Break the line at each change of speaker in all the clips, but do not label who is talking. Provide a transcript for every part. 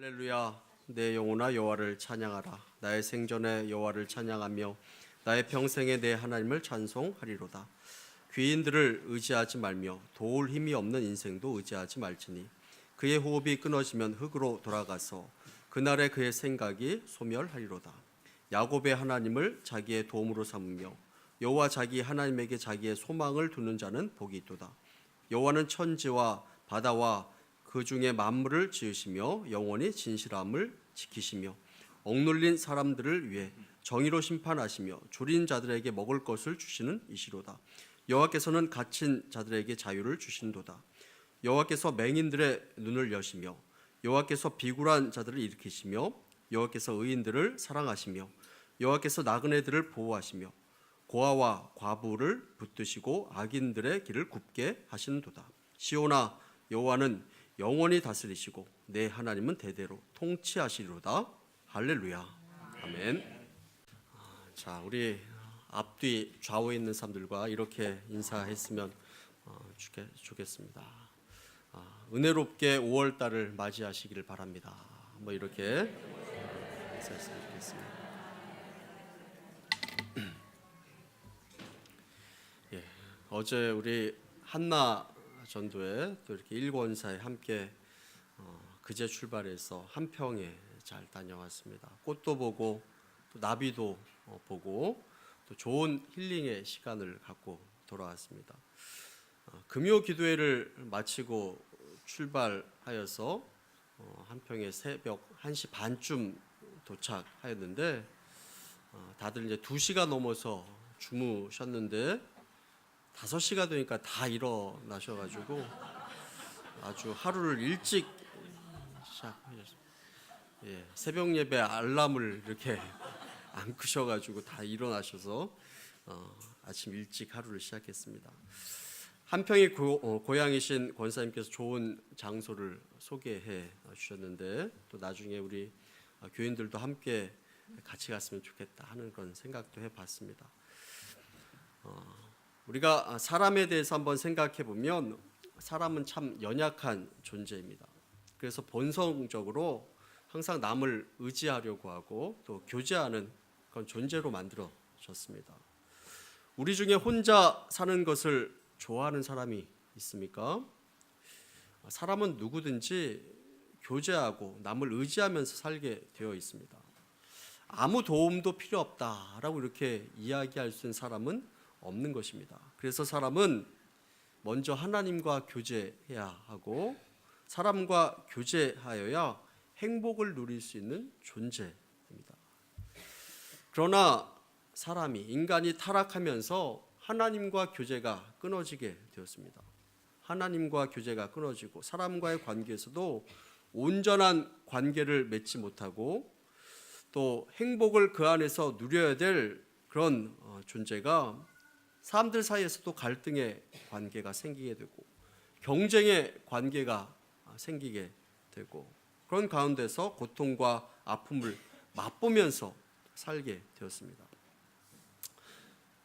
할렐루야. 내 영혼아 여호와를 찬양하라. 나의 생전에 여호와를 찬양하며 나의 평생에 내 하나님을 찬송하리로다. 귀인들을 의지하지 말며 도울 힘이 없는 인생도 의지하지 말지니 그의 호흡이 끊어지면 흙으로 돌아가서 그날에 그의 생각이 소멸하리로다. 야곱의 하나님을 자기의 도움으로 삼으며 여호와 자기 하나님에게 자기의 소망을 두는 자는 복이 있도다. 여호와는 천지와 바다와 그 중에 만물을 지으시며 영원히 진실함을 지키시며 억눌린 사람들을 위해 정의로 심판하시며 줄인 자들에게 먹을 것을 주시는 이시로다. 여호와께서는 갇힌 자들에게 자유를 주신도다. 여호와께서 맹인들의 눈을 여시며 여호와께서 비굴한 자들을 일으키시며 여호와께서 의인들을 사랑하시며 여호와께서 나그네들을 보호하시며 고아와 과부를 붙드시고 악인들의 길을 굽게 하시는도다. 시온아, 여호와는 영원히 다스리시고 내 하나님은 대대로 통치하시리로다. 할렐루야. 아멘. 자, 우리 앞뒤 좌우에 있는 사람들과 이렇게 인사했으면 좋겠습니다. 은혜롭게 5월 달을 맞이하시기를 바랍니다. 뭐 이렇게 인사했으면 좋겠습니다. 예, 어제 우리 한나 전도에 또 이렇게 일권사에 함께 그제 출발해서 한평에 잘 다녀왔습니다. 꽃도 보고 또 나비도 보고 또 좋은 힐링의 시간을 갖고 돌아왔습니다. 금요 기도회를 마치고 출발하여서 한평에 새벽 1시 반쯤 도착하였는데 다들 이제 2시가 넘어서 주무셨는데 5시가 되니까 다 일어나셔가지고 아주 하루를 일찍 시작하셨습니다. 예, 새벽 예배 알람을 이렇게 안 끄셔가지고 다 일어나셔서 아침 일찍 하루를 시작했습니다. 한평이 고향이신 권사님께서 좋은 장소를 소개해 주셨는데 또 나중에 우리 교인들도 함께 같이 갔으면 좋겠다 하는 그런 생각도 해봤습니다. 우리가 사람에 대해서 한번 생각해 보면 사람은 참 연약한 존재입니다. 그래서 본성적으로 항상 남을 의지하려고 하고 또 교제하는 그런 존재로 만들어졌습니다. 우리 중에 혼자 사는 것을 좋아하는 사람이 있습니까? 사람은 누구든지 교제하고 남을 의지하면서 살게 되어 있습니다. 아무 도움도 필요 없다라고 이렇게 이야기할 수 있는 사람은 없는 것입니다. 그래서 사람은 먼저 하나님과 교제해야 하고 사람과 교제하여야 행복을 누릴 수 있는 존재입니다. 그러나 인간이 타락하면서 하나님과 교제가 끊어지게 되었습니다. 하나님과 교제가 끊어지고 사람과의 관계에서도 온전한 관계를 맺지 못하고 또 행복을 그 안에서 누려야 될 그런 존재가 사람들 사이에서도 갈등의 관계가 생기게 되고 경쟁의 관계가 생기게 되고 그런 가운데서 고통과 아픔을 맛보면서 살게 되었습니다.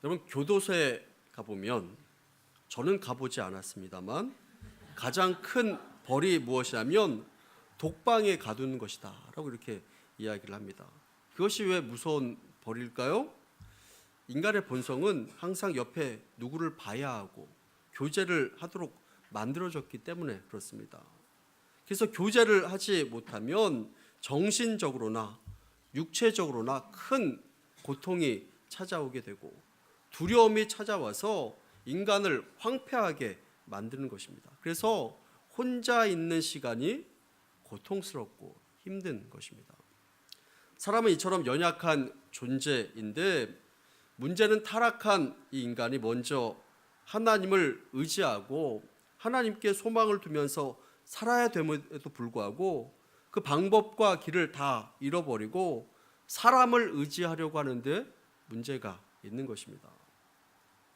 여러분, 교도소에 가보면 저는 가보지 않았습니다만 가장 큰 벌이 무엇이냐면 독방에 가두는 것이다 라고 이렇게 이야기를 합니다. 그것이 왜 무서운 벌일까요? 인간의 본성은 항상 옆에 누구를 봐야 하고 교제를 하도록 만들어졌기 때문에 그렇습니다. 그래서 교제를 하지 못하면 정신적으로나 육체적으로나 큰 고통이 찾아오게 되고 두려움이 찾아와서 인간을 황폐하게 만드는 것입니다. 그래서 혼자 있는 시간이 고통스럽고 힘든 것입니다. 사람은 이처럼 연약한 존재인데 문제는 타락한 이 인간이 먼저 하나님을 의지하고 하나님께 소망을 두면서 살아야 됨에도 불구하고 그 방법과 길을 다 잃어버리고 사람을 의지하려고 하는데 문제가 있는 것입니다.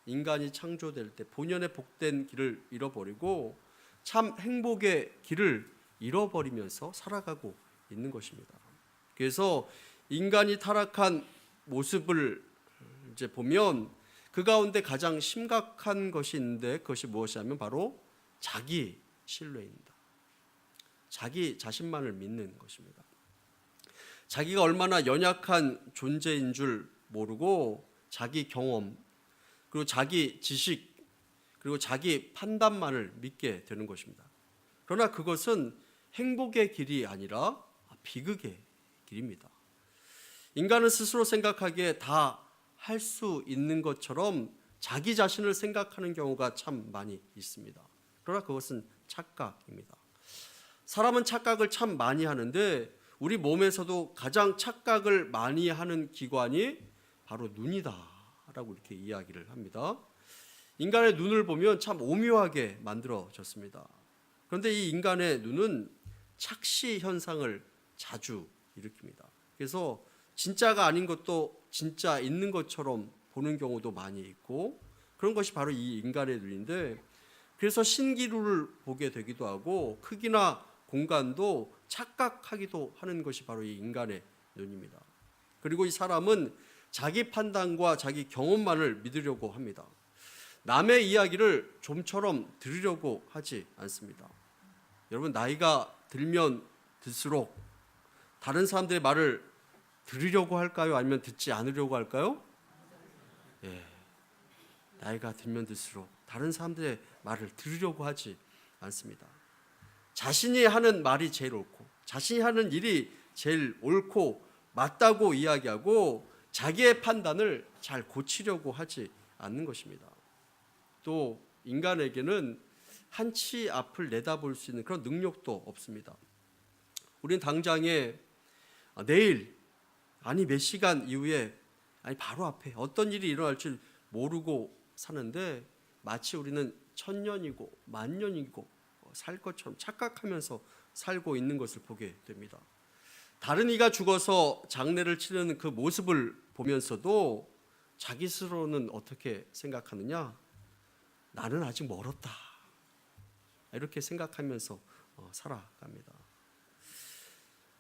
인간이 창조될 때 본연의 복된 길을 잃어버리고 참 행복의 길을 잃어버리면서 살아가고 있는 것입니다. 그래서 인간이 타락한 모습을 이제 보면 그 가운데 가장 심각한 것이 있는데 그것이 무엇이냐면 바로 자기 신뢰입니다. 자기 자신만을 믿는 것입니다. 자기가 얼마나 연약한 존재인 줄 모르고 자기 경험, 그리고 자기 지식, 그리고 자기 판단만을 믿게 되는 것입니다. 그러나 그것은 행복의 길이 아니라 비극의 길입니다. 인간은 스스로 생각하기에 다 할 수 있는 것처럼 자기 자신을 생각하는 경우가 참 많이 있습니다. 그러나 그것은 착각입니다. 사람은 착각을 참 많이 하는데 우리 몸에서도 가장 착각을 많이 하는 기관이 바로 눈이다라고 이렇게 이야기를 합니다. 인간의 눈을 보면 참 오묘하게 만들어졌습니다. 그런데 이 인간의 눈은 착시 현상을 자주 일으킵니다. 그래서 진짜가 아닌 것도 진짜 있는 것처럼 보는 경우도 많이 있고, 그런 것이 바로 이 인간의 눈인데, 그래서 신기루를 보게 되기도 하고 크기나 공간도 착각하기도 하는 것이 바로 이 인간의 눈입니다. 그리고 이 사람은 자기 판단과 자기 경험만을 믿으려고 합니다. 남의 이야기를 좀처럼 들으려고 하지 않습니다. 여러분, 나이가 들면 들수록 다른 사람들의 말을 들으려고 할까요? 아니면 듣지 않으려고 할까요? 예, 나이가 들면 들수록 다른 사람들의 말을 들으려고 하지 않습니다. 자신이 하는 말이 제일 옳고 자신이 하는 일이 제일 옳고 맞다고 이야기하고 자기의 판단을 잘 고치려고 하지 않는 것입니다. 또 인간에게는 한치 앞을 내다볼 수 있는 그런 능력도 없습니다. 우리는 당장에 내일, 아니 몇 시간 이후에, 아니 바로 앞에 어떤 일이 일어날 줄 모르고 사는데 마치 우리는 천년이고 만년이고 살 것처럼 착각하면서 살고 있는 것을 보게 됩니다. 다른 이가 죽어서 장례를 치르는 그 모습을 보면서도 자기 스스로는 어떻게 생각하느냐? 나는 아직 멀었다, 이렇게 생각하면서 살아갑니다.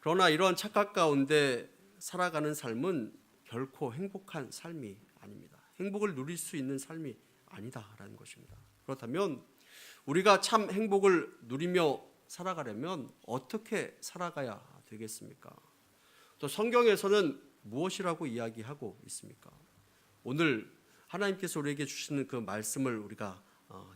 그러나 이러한 착각 가운데 살아가는 삶은 결코 행복한 삶이 아닙니다. 행복을 누릴 수 있는 삶이 아니다라는 것입니다. 그렇다면 우리가 참 행복을 누리며 살아가려면 어떻게 살아가야 되겠습니까? 또 성경에서는 무엇이라고 이야기하고 있습니까? 오늘 하나님께서 우리에게 주시는 그 말씀을 우리가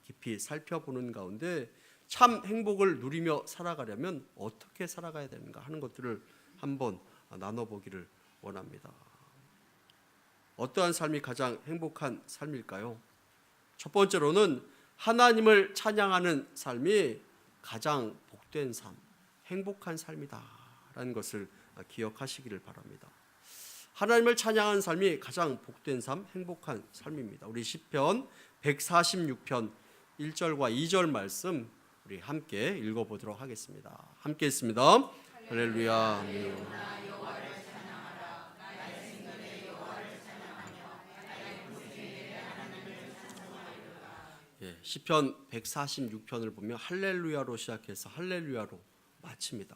깊이 살펴보는 가운데 참 행복을 누리며 살아가려면 어떻게 살아가야 되는가 하는 것들을 한번 나눠보기를 원합니다. 어떠한 삶이 가장 행복한 삶일까요? 첫 번째로는 하나님을 찬양하는 삶이 가장 복된 삶, 행복한 삶이다라는 것을 기억하시기를 바랍니다. 하나님을 찬양하는 삶이 가장 복된 삶, 행복한 삶입니다. 우리 시편 146편 1절과 2절 말씀 우리 함께 읽어보도록 하겠습니다. 함께 읽습니다. 할렐루야. 예, 시편 146편을 보면 할렐루야로 시작해서 할렐루야로 마칩니다.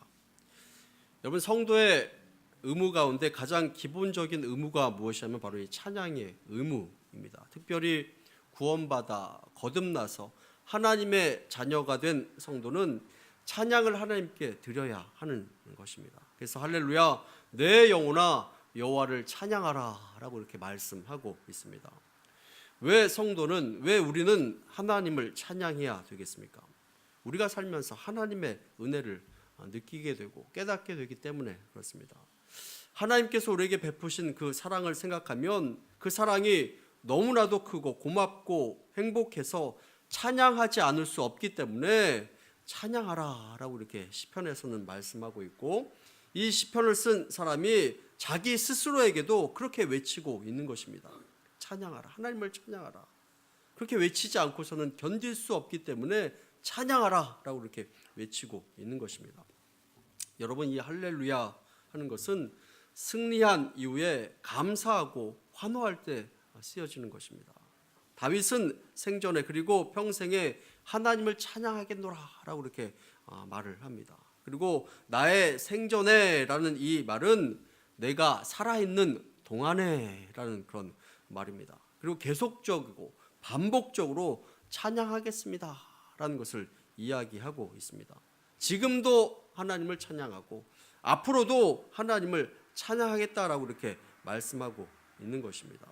여러분, 성도의 의무 가운데 가장 기본적인 의무가 무엇이냐면 바로 이 찬양의 의무입니다. 특별히 구원받아 거듭나서 하나님의 자녀가 된 성도는 찬양을 하나님께 드려야 하는 것입니다. 그래서 할렐루야 내 영혼아 여호와를 찬양하라 라고 이렇게 말씀하고 있습니다. 왜 성도는, 왜 우리는 하나님을 찬양해야 되겠습니까? 우리가 살면서 하나님의 은혜를 느끼게 되고 깨닫게 되기 때문에 그렇습니다. 하나님께서 우리에게 베푸신 그 사랑을 생각하면 그 사랑이 너무나도 크고 고맙고 행복해서 찬양하지 않을 수 없기 때문에 찬양하라 라고 이렇게 시편에서는 말씀하고 있고, 이 시편을 쓴 사람이 자기 스스로에게도 그렇게 외치고 있는 것입니다. 찬양하라, 하나님을 찬양하라. 그렇게 외치지 않고서는 견딜 수 없기 때문에 찬양하라 라고 이렇게 외치고 있는 것입니다. 여러분, 이 할렐루야 하는 것은 승리한 이후에 감사하고 환호할 때 쓰여지는 것입니다. 다윗은 생전에 그리고 평생에 하나님을 찬양하겠노라 라고 이렇게 말을 합니다. 그리고 나의 생전에 라는 이 말은 내가 살아있는 동안에 라는 그런 말입니다. 그리고 계속적이고 반복적으로 찬양하겠습니다 라는 것을 이야기하고 있습니다. 지금도 하나님을 찬양하고 앞으로도 하나님을 찬양하겠다라고 이렇게 말씀하고 있는 것입니다.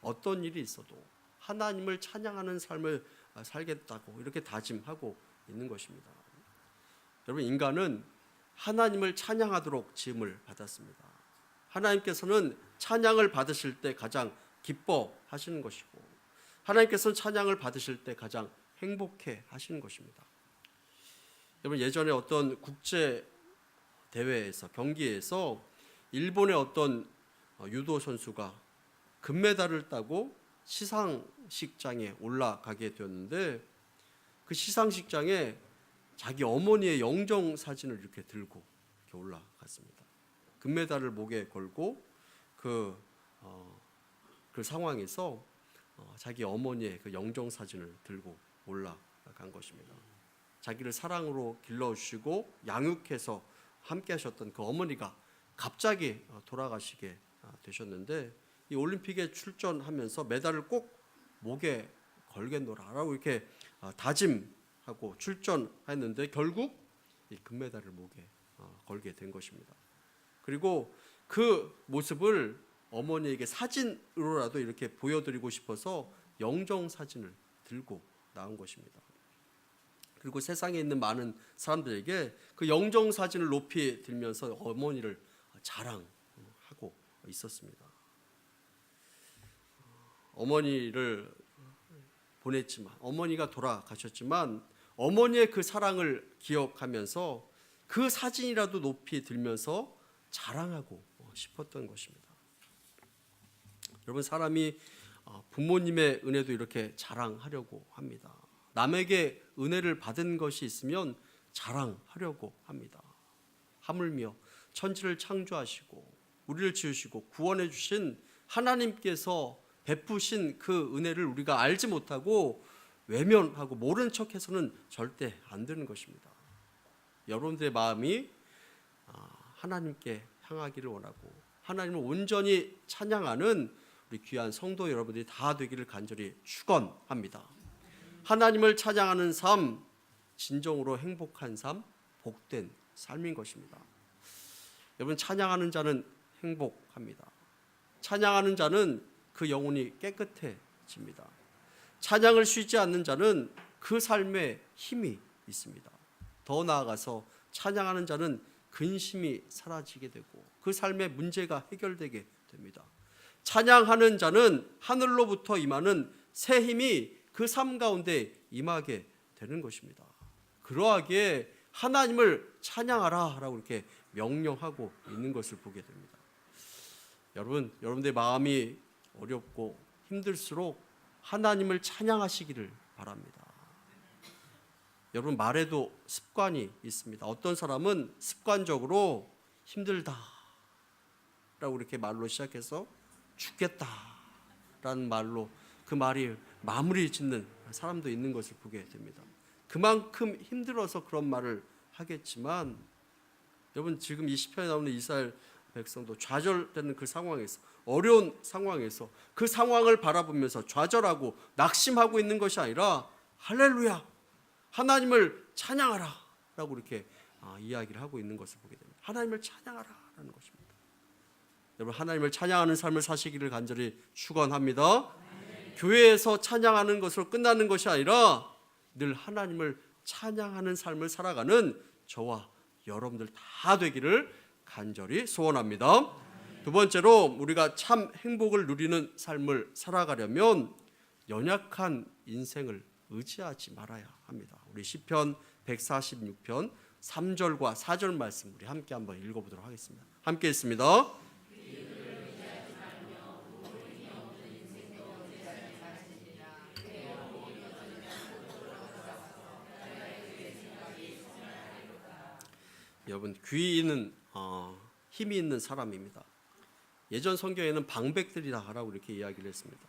어떤 일이 있어도 하나님을 찬양하는 삶을 살겠다고 이렇게 다짐하고 있는 것입니다. 여러분, 인간은 하나님을 찬양하도록 지음을 받았습니다. 하나님께서는 찬양을 받으실 때 가장 기뻐하시는 것이고 하나님께서는 찬양을 받으실 때 가장 행복해 하시는 것입니다. 여러분, 예전에 어떤 국제 대회에서 경기에서 일본의 어떤 유도 선수가 금메달을 따고 시상식장에 올라가게 되었는데 그 시상식장에 자기 어머니의 영정 사진을 이렇게 들고 이렇게 올라갔습니다. 금메달을 목에 걸고 그 상황에서 자기 어머니의 그 영정 사진을 들고 올라간 것입니다. 자기를 사랑으로 길러주시고 양육해서 함께 하셨던 그 어머니가 갑자기 돌아가시게 되셨는데 이 올림픽에 출전하면서 메달을 꼭 목에 걸겠노라라고 이렇게 다짐하고 출전했는데 결국 이 금메달을 목에 걸게 된 것입니다. 그리고 그 모습을 어머니에게 사진으로라도 이렇게 보여드리고 싶어서 영정 사진을 들고 나온 것입니다. 그리고 세상에 있는 많은 사람들에게 그 영정 사진을 높이 들면서 어머니를 자랑하고 있었습니다. 어머니를 보냈지만 어머니가 돌아가셨지만 어머니의 그 사랑을 기억하면서 그 사진이라도 높이 들면서 자랑하고 싶었던 것입니다. 여러분, 사람이 부모님의 은혜도 이렇게 자랑하려고 합니다. 남에게 은혜를 받은 것이 있으면 자랑하려고 합니다. 하물며 천지를 창조하시고 우리를 지으시고 구원해 주신 하나님께서 베푸신 그 은혜를 우리가 알지 못하고 외면하고 모른 척해서는 절대 안 되는 것입니다. 여러분들의 마음이 하나님께 향하기를 원하고 하나님을 온전히 찬양하는 우리 귀한 성도 여러분들이 다 되기를 간절히 축원합니다. 하나님을 찬양하는 삶, 진정으로 행복한 삶, 복된 삶인 것입니다. 여러분, 찬양하는 자는 행복합니다. 찬양하는 자는 그 영혼이 깨끗해집니다. 찬양을 쉬지 않는 자는 그 삶에 힘이 있습니다. 더 나아가서 찬양하는 자는 근심이 사라지게 되고 그 삶의 문제가 해결되게 됩니다. 찬양하는 자는 하늘로부터 임하는 새 힘이 그 삶 가운데 임하게 되는 것입니다. 그러하기에 하나님을 찬양하라 라고 이렇게 명령하고 있는 것을 보게 됩니다. 여러분들의 마음이 어렵고 힘들수록 하나님을 찬양하시기를 바랍니다. 여러분, 말에도 습관이 있습니다. 어떤 사람은 습관적으로 힘들다 라고 이렇게 말로 시작해서 죽겠다 라는 말로 그 말이 마무리 짓는 사람도 있는 것을 보게 됩니다. 그만큼 힘들어서 그런 말을 하겠지만 여러분, 지금 이 시편에 나오는 이스라엘 백성도 좌절되는 그 상황에서 어려운 상황에서 그 상황을 바라보면서 좌절하고 낙심하고 있는 것이 아니라 할렐루야, 하나님을 찬양하라 라고 이렇게 이야기를 하고 있는 것을 보게 됩니다. 하나님을 찬양하라 라는 것입니다. 여러분, 하나님을 찬양하는 삶을 사시기를 간절히 축원합니다. 교회에서 찬양하는 것으로 끝나는 것이 아니라 늘 하나님을 찬양하는 삶을 살아가는 저와 여러분들 다 되기를 간절히 소원합니다. 두 번째로, 우리가 참 행복을 누리는 삶을 살아가려면 연약한 인생을 의지하지 말아야 합니다. 우리 시편 146편 3절과 4절 말씀 우리 함께 한번 읽어보도록 하겠습니다. 함께 읽습니다. 여러분, 귀인은 힘이 있는 사람입니다. 예전 성경에는 방백들이라고 이렇게 이야기를 했습니다.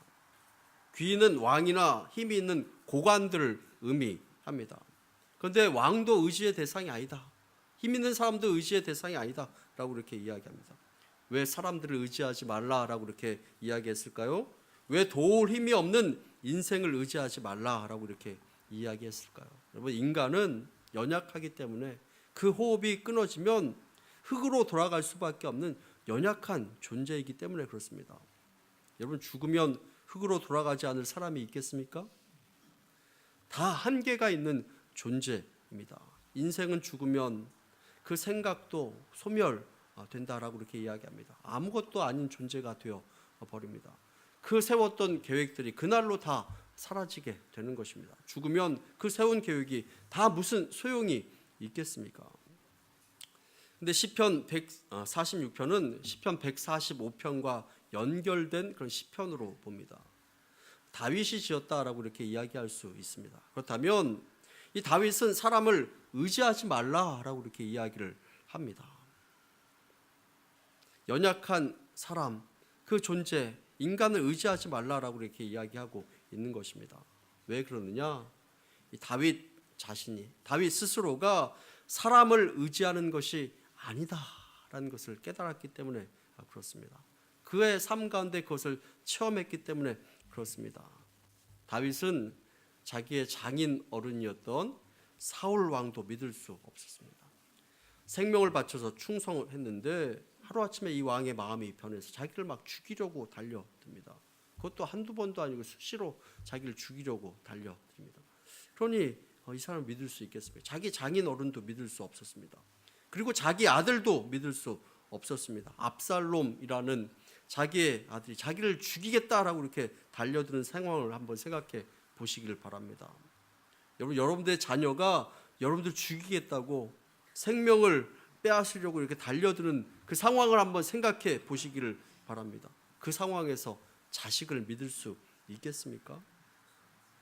귀인은 왕이나 힘이 있는 고관들을 의미합니다. 그런데 왕도 의지의 대상이 아니다. 힘 있는 사람도 의지의 대상이 아니다 라고 이렇게 이야기합니다. 왜 사람들을 의지하지 말라라고 이렇게 이야기했을까요? 왜 도울 힘이 없는 인생을 의지하지 말라라고 이렇게 이야기했을까요? 여러분, 인간은 연약하기 때문에 그 호흡이 끊어지면 흙으로 돌아갈 수밖에 없는 연약한 존재이기 때문에 그렇습니다. 여러분, 죽으면 흙으로 돌아가지 않을 사람이 있겠습니까? 다 한계가 있는 존재입니다. 인생은 죽으면 그 생각도 소멸된다라고 이렇게 이야기합니다. 아무것도 아닌 존재가 되어 버립니다. 그 세웠던 계획들이 그날로 다 사라지게 되는 것입니다. 죽으면 그 세운 계획이 다 무슨 소용이 있겠습니까? 근데 시편 146편은 시편 145편과 연결된 그런 시편으로 봅니다. 다윗이 지었다라고 이렇게 이야기할 수 있습니다. 그렇다면 이 다윗은 사람을 의지하지 말라라고 이렇게 이야기를 합니다. 연약한 사람, 그 존재, 인간을 의지하지 말라라고 이렇게 이야기하고 있는 것입니다. 왜 그러느냐? 이 다윗 자신이, 다윗 스스로가 사람을 의지하는 것이 아니다라는 것을 깨달았기 때문에 그렇습니다. 그의 삶 가운데 그것을 체험했기 때문에 그렇습니다. 다윗은 자기의 장인 어른이었던 사울 왕도 믿을 수 없었습니다. 생명을 바쳐서 충성을 했는데 하루아침에 이 왕의 마음이 변해서 자기를 막 죽이려고 달려듭니다. 그것도 한두 번도 아니고 수시로 자기를 죽이려고 달려듭니다. 그러니 이 사람을 믿을 수 있겠습니까? 자기 장인 어른도 믿을 수 없었습니다. 그리고 자기 아들도 믿을 수 없었습니다. 압살롬이라는 자기의 아들이 자기를 죽이겠다라고 이렇게 달려드는 상황을 한번 생각해 보시기를 바랍니다. 여러분들의 자녀가 여러분들 죽이겠다고 생명을 빼앗으려고 이렇게 달려드는 그 상황을 한번 생각해 보시기를 바랍니다. 그 상황에서 자식을 믿을 수 있겠습니까?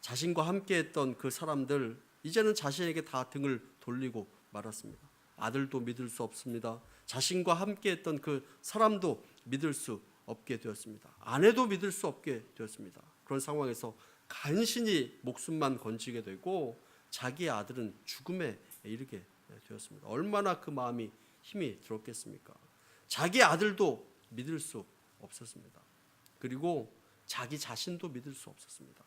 자신과 함께했던 그 사람들 이제는 자신에게 다 등을 돌리고 말았습니다. 아들도 믿을 수 없습니다. 자신과 함께했던 그 사람도 믿을 수 없게 되었습니다. 아내도 믿을 수 없게 되었습니다. 그런 상황에서 간신히 목숨만 건지게 되고 자기의 아들은 죽음에 이르게 되었습니다. 얼마나 그 마음이 힘이 들었겠습니까? 자기 아들도 믿을 수 없었습니다. 그리고 자기 자신도 믿을 수 없었습니다.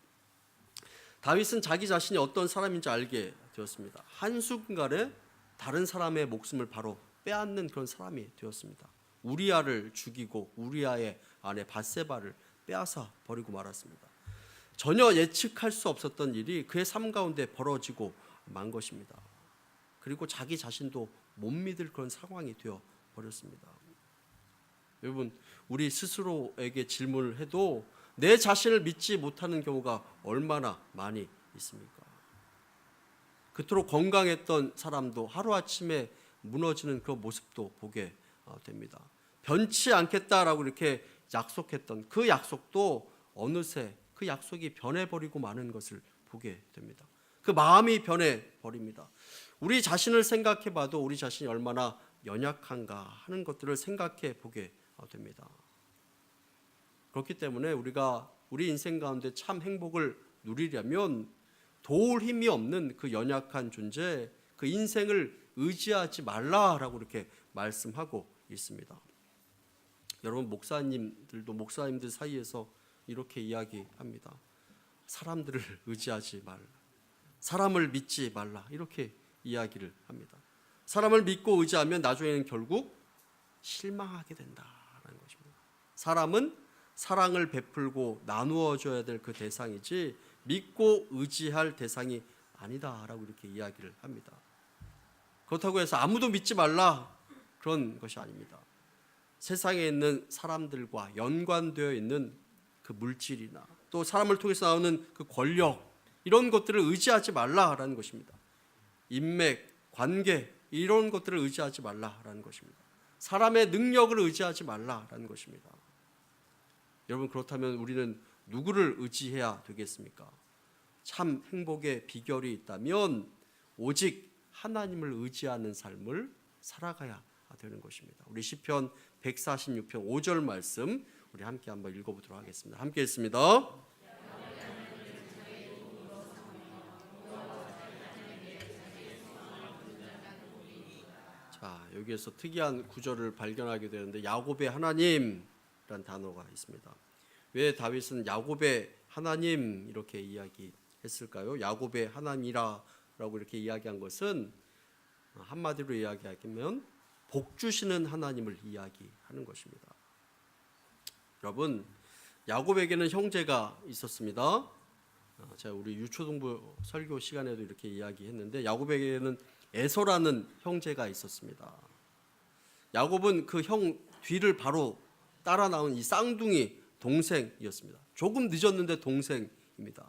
다윗은 자기 자신이 어떤 사람인지 알게 되었습니다. 한순간에 다른 사람의 목숨을 바로 빼앗는 그런 사람이 되었습니다. 우리아를 죽이고 우리아의 아내 밧세바를 빼앗아 버리고 말았습니다. 전혀 예측할 수 없었던 일이 그의 삶 가운데 벌어지고 만 것입니다. 그리고 자기 자신도 못 믿을 그런 상황이 되어 버렸습니다. 여러분, 우리 스스로에게 질문을 해도 내 자신을 믿지 못하는 경우가 얼마나 많이 있습니까? 그토록 건강했던 사람도 하루아침에 무너지는 그 모습도 보게 됩니다. 변치 않겠다라고 이렇게 약속했던 그 약속도 어느새 그 약속이 변해버리고 마는 것을 보게 됩니다. 그 마음이 변해버립니다. 우리 자신을 생각해 봐도 우리 자신이 얼마나 연약한가 하는 것들을 생각해 보게 됩니다. 그렇기 때문에 우리가 우리 인생 가운데 참 행복을 누리려면 도울 힘이 없는 그 연약한 존재, 그 인생을 의지하지 말라라고 이렇게 말씀하고 있습니다. 여러분, 목사님들 사이에서 이렇게 이야기합니다. 사람들을 의지하지 말라, 사람을 믿지 말라, 이렇게 이야기를 합니다. 사람을 믿고 의지하면 나중에는 결국 실망하게 된다라는 것입니다. 사람은 사랑을 베풀고 나누어 줘야 될 그 대상이지 믿고 의지할 대상이 아니다라고 이렇게 이야기를 합니다. 그렇다고 해서 아무도 믿지 말라, 그런 것이 아닙니다. 세상에 있는 사람들과 연관되어 있는 그 물질이나 또 사람을 통해서 나오는 그 권력, 이런 것들을 의지하지 말라라는 것입니다. 인맥, 관계, 이런 것들을 의지하지 말라라는 것입니다. 사람의 능력을 의지하지 말라라는 것입니다. 여러분, 그렇다면 우리는 누구를 의지해야 되겠습니까? 참 행복의 비결이 있다면 오직 하나님을 의지하는 삶을 살아가야 되는 것입니다. 우리 시편 146편 5절 말씀 우리 함께 한번 읽어보도록 하겠습니다. 함께 읽습니다. 자, 여기에서 특이한 구절을 발견하게 되는데 야곱의 하나님이란 단어가 있습니다. 왜 다윗은 야곱의 하나님 이렇게 이야기했을까요? 야곱의 하나님이라고 이렇게 이야기한 것은 한마디로 이야기하면 복 주시는 하나님을 이야기하는 것입니다. 여러분, 야곱에게는 형제가 있었습니다. 제가 우리 유초동부 설교 시간에도 이렇게 이야기했는데 야곱에게는 에서라는 형제가 있었습니다. 야곱은 그 형 뒤를 바로 따라 나온 이 쌍둥이 동생이었습니다. 조금 늦었는데 동생입니다.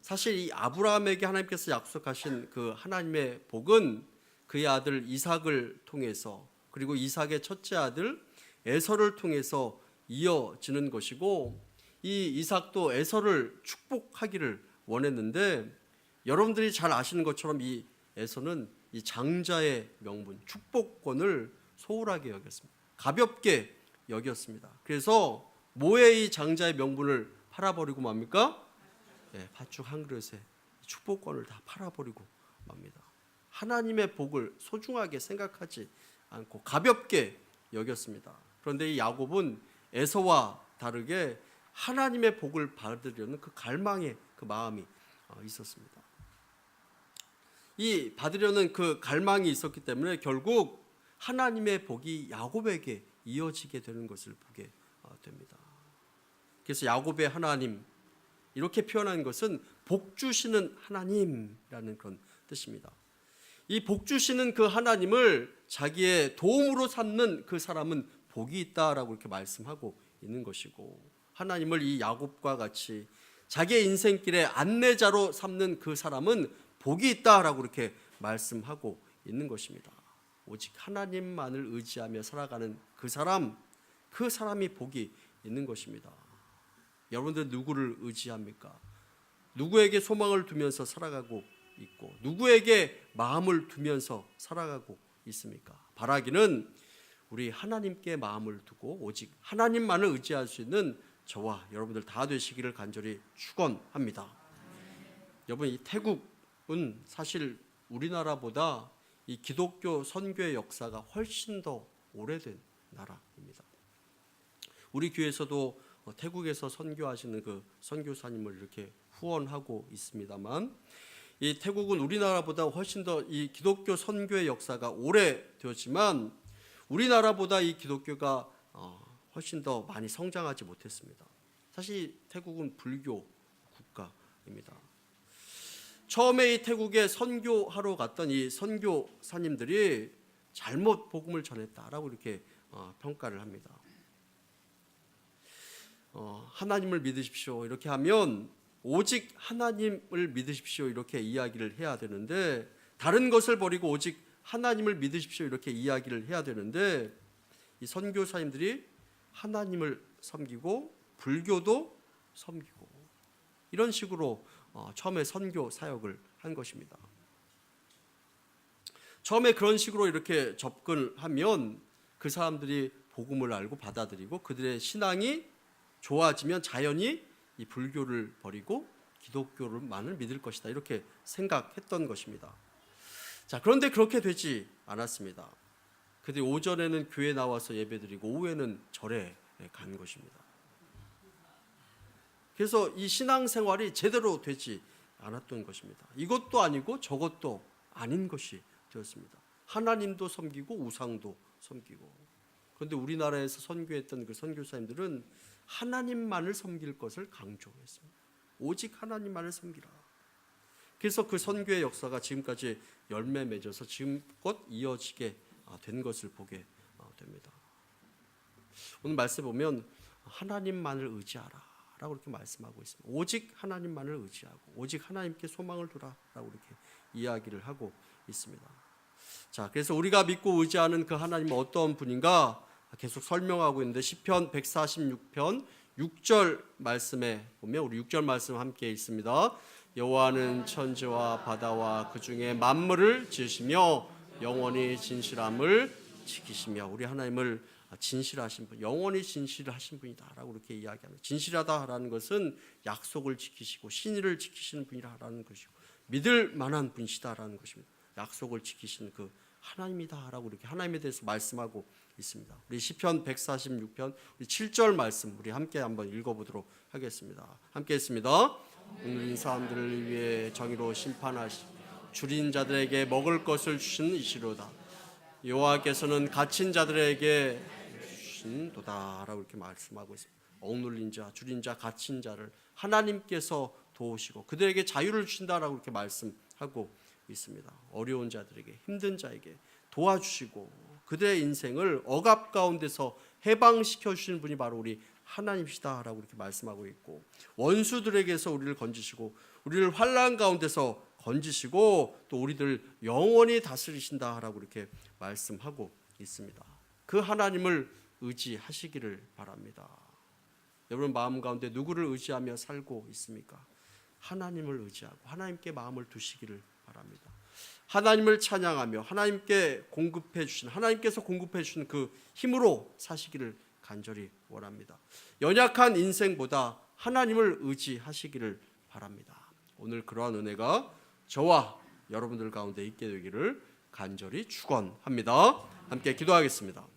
사실 이 아브라함에게 하나님께서 약속하신 그 하나님의 복은 그의 아들 이삭을 통해서 그리고 이삭의 첫째 아들 에서를 통해서 이어지는 것이고 이 이삭도 에서를 축복하기를 원했는데 여러분들이 잘 아시는 것처럼 이 에서는 이 장자의 명분 축복권을 소홀하게 여겼습니다. 가볍게 여겼습니다. 그래서 뭐에 이 장자의 명분을 팔아버리고 맙니까? 팥죽 한 그릇에 축복권을 다 팔아버리고 맙니다. 하나님의 복을 소중하게 생각하지 않고 가볍게 여겼습니다. 그런데 이 야곱은 에서와 다르게 하나님의 복을 받으려는 그 갈망의 그 마음이 있었습니다. 이 받으려는 그 갈망이 있었기 때문에 결국 하나님의 복이 야곱에게 이어지게 되는 것을 보게 됩니다. 그래서 야곱의 하나님 이렇게 표현한 것은 복 주시는 하나님이라는 그런 뜻입니다. 이 복 주시는 그 하나님을 자기의 도움으로 삼는 그 사람은 복이 있다라고 이렇게 말씀하고 있는 것이고 하나님을 이 야곱과 같이 자기의 인생길의 안내자로 삼는 그 사람은 복이 있다라고 이렇게 말씀하고 있는 것입니다. 오직 하나님만을 의지하며 살아가는 그 사람이 복이 있는 것입니다. 여러분들 누구를 의지합니까? 누구에게 소망을 두면서 살아가고 있고 누구에게 마음을 두면서 살아가고 있습니까? 바라기는 우리 하나님께 마음을 두고 오직 하나님만을 의지할 수 있는 저와 여러분들 다 되시기를 간절히 축원합니다. 여러분, 이 태국은 사실 우리나라보다 이 기독교 선교의 역사가 훨씬 더 오래된 나라입니다. 우리 교회에서도 태국에서 선교하시는 그 선교사님을 이렇게 후원하고 있습니다만 이 태국은 우리나라보다 훨씬 더 이 기독교 선교의 역사가 오래되었지만 우리나라보다 이 기독교가 훨씬 더 많이 성장하지 못했습니다. 사실 태국은 불교 국가입니다. 처음에 이 태국에 선교하러 갔던 이 선교사님들이 잘못 복음을 전했다라고 이렇게 평가를 합니다. 하나님을 믿으십시오 이렇게 하면 오직 하나님을 믿으십시오 이렇게 이야기를 해야 되는데 다른 것을 버리고 오직 하나님을 믿으십시오 이렇게 이야기를 해야 되는데 이 선교사님들이 하나님을 섬기고 불교도 섬기고 이런 식으로 처음에 선교 사역을 한 것입니다. 처음에 그런 식으로 이렇게 접근하면 그 사람들이 복음을 알고 받아들이고 그들의 신앙이 좋아지면 자연히 이 불교를 버리고 기독교만을 믿을 것이다 이렇게 생각했던 것입니다. 자, 그런데 그렇게 되지 않았습니다. 그들이 오전에는 교회 나와서 예배드리고 오후에는 절에 간 것입니다. 그래서 이 신앙생활이 제대로 되지 않았던 것입니다. 이것도 아니고 저것도 아닌 것이 되었습니다. 하나님도 섬기고 우상도 섬기고. 그런데 우리나라에서 선교했던 그 선교사님들은 하나님만을 섬길 것을 강조했습니다. 오직 하나님만을 섬기라. 그래서 그 선교의 역사가 지금까지 열매 맺어서 지금껏 이어지게 된 것을 보게 됩니다. 오늘 말씀 보면 하나님만을 의지하라 라고 이렇게 말씀하고 있습니다. 오직 하나님만을 의지하고 오직 하나님께 소망을 두라 라고 이렇게 이야기를 하고 있습니다. 자, 그래서 우리가 믿고 의지하는 그 하나님은 어떤 분인가 계속 설명하고 있는데 시편 146편 6절 말씀에 보면 우리 6절 말씀 함께 있습니다. 여호와는 천지와 바다와 그 중에 만물을 지으시며 영원히 진실함을 지키시며 우리 하나님을 진실하신 분, 영원히 진실하신 분이다라고 이렇게 이야기합니다. 진실하다라는 것은 약속을 지키시고 신의를 지키시는 분이라는 것이고 믿을 만한 분이시다라는 것입니다. 약속을 지키시는 그 하나님이다라고 이렇게 하나님에 대해서 말씀하고 있습니다. 우리 시편 146편 우리 7절 말씀 우리 함께 한번 읽어보도록 하겠습니다. 함께 했습니다. 오늘 사람들을 위해 정의로 심판하시고 줄인 자들에게 먹을 것을 주시는 이시로다. 여호와께서는 갇힌 자들에게 주신도다라고 이렇게 말씀하고 있습니다. 억눌린 자, 줄인 자, 갇힌 자를 하나님께서 도우시고 그들에게 자유를 주신다라고 이렇게 말씀하고 있습니다. 어려운 자들에게, 힘든 자에게 도와주시고 그들의 인생을 억압 가운데서 해방시켜 주시는 분이 바로 우리 하나님이시다라고 이렇게 말씀하고 있고, 원수들에게서 우리를 건지시고 우리를 환난 가운데서 건지시고 또 우리들 영원히 다스리신다라고 이렇게 말씀하고 있습니다. 그 하나님을 의지하시기를 바랍니다. 여러분 마음 가운데 누구를 의지하며 살고 있습니까? 하나님을 의지하고 하나님께 마음을 두시기를 바랍니다. 하나님을 찬양하며 하나님께 공급해 주신, 하나님께서 공급해 주신 그 힘으로 사시기를 간절히 원합니다. 연약한 인생보다 하나님을 의지하시기를 바랍니다. 오늘 그러한 은혜가 저와 여러분들 가운데 있게 되기를 간절히 축원합니다. 함께 기도하겠습니다.